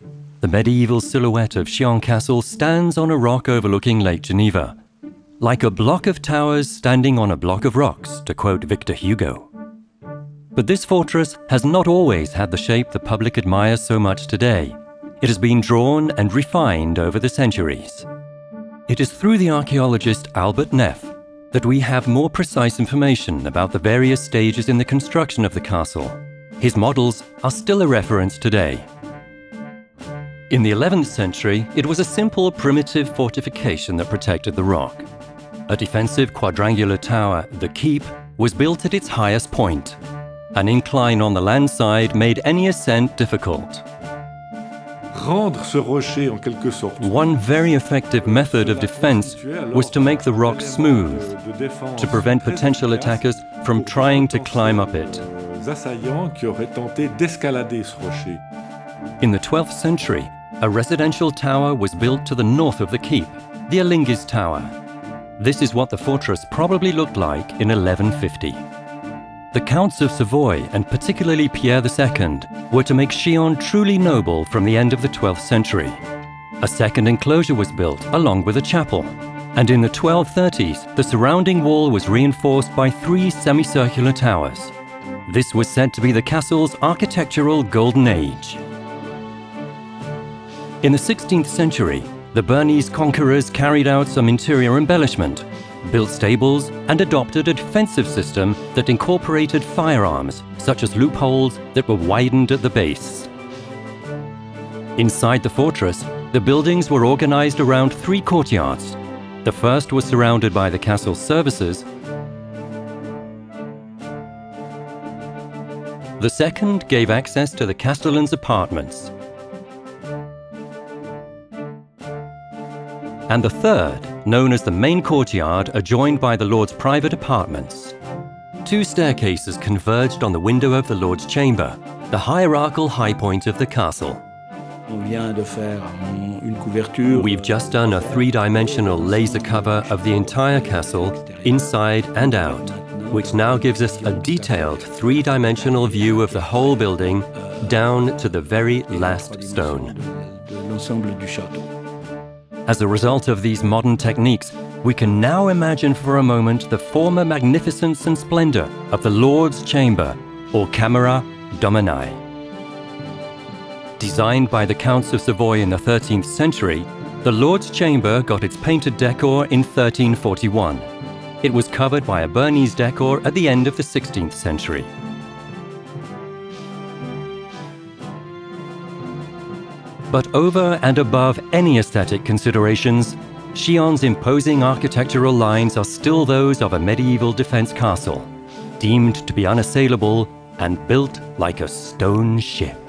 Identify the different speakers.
Speaker 1: The medieval silhouette of Chillon Castle stands on a rock overlooking Lake Geneva, like a block of towers standing on a block of rocks, to quote Victor Hugo. But this fortress has not always had the shape the public admires so much today. It has been drawn and refined over the centuries. It is through the archaeologist Albert Neff that we have more precise information about the various stages in the construction of the castle. His models are still a reference today. In the 11th century, it was a simple primitive fortification that protected the rock. A defensive quadrangular tower, the keep, was built at its highest point. An incline on the land side made any ascent difficult.
Speaker 2: Rendre ce rocher en quelque sorte.
Speaker 1: One very effective method of defense was to make the rock smooth, to prevent potential attackers from trying to climb up it.
Speaker 2: Assaillants qui auraient tenté d'escalader ce rocher.
Speaker 1: In the 12th century, a residential tower was built to the north of the keep, the Alingis Tower. This is what the fortress probably looked like in 1150. The Counts of Savoy, and particularly Pierre II, were to make Chillon truly noble from the end of the 12th century. A second enclosure was built along with a chapel, and in the 1230s, the surrounding wall was reinforced by 3 semicircular towers. This was said to be the castle's architectural golden age. In the 16th century, the Bernese conquerors carried out some interior embellishment, built stables, and adopted a defensive system that incorporated firearms, such as loopholes that were widened at the base. Inside the fortress, the buildings were organized around 3 courtyards. The first was surrounded by the castle's services. The second gave access to the castellan's apartments. And the third, known as the main courtyard, adjoined by the Lord's private apartments. 2 staircases converged on the window of the Lord's chamber, the hierarchical high point of the castle. We've just done a 3-dimensional laser cover of the entire castle, inside and out, which now gives us a detailed 3-dimensional view of the whole building, down to the very last stone. As a result of these modern techniques, we can now imagine for a moment the former magnificence and splendor of the Lord's Chamber, or Camera Domini. Designed by the Counts of Savoy in the 13th century, the Lord's Chamber got its painted decor in 1341. It was covered by a Bernese decor at the end of the 16th century. But over and above any aesthetic considerations, Chillon's imposing architectural lines are still those of a medieval defense castle, deemed to be unassailable and built like a stone ship.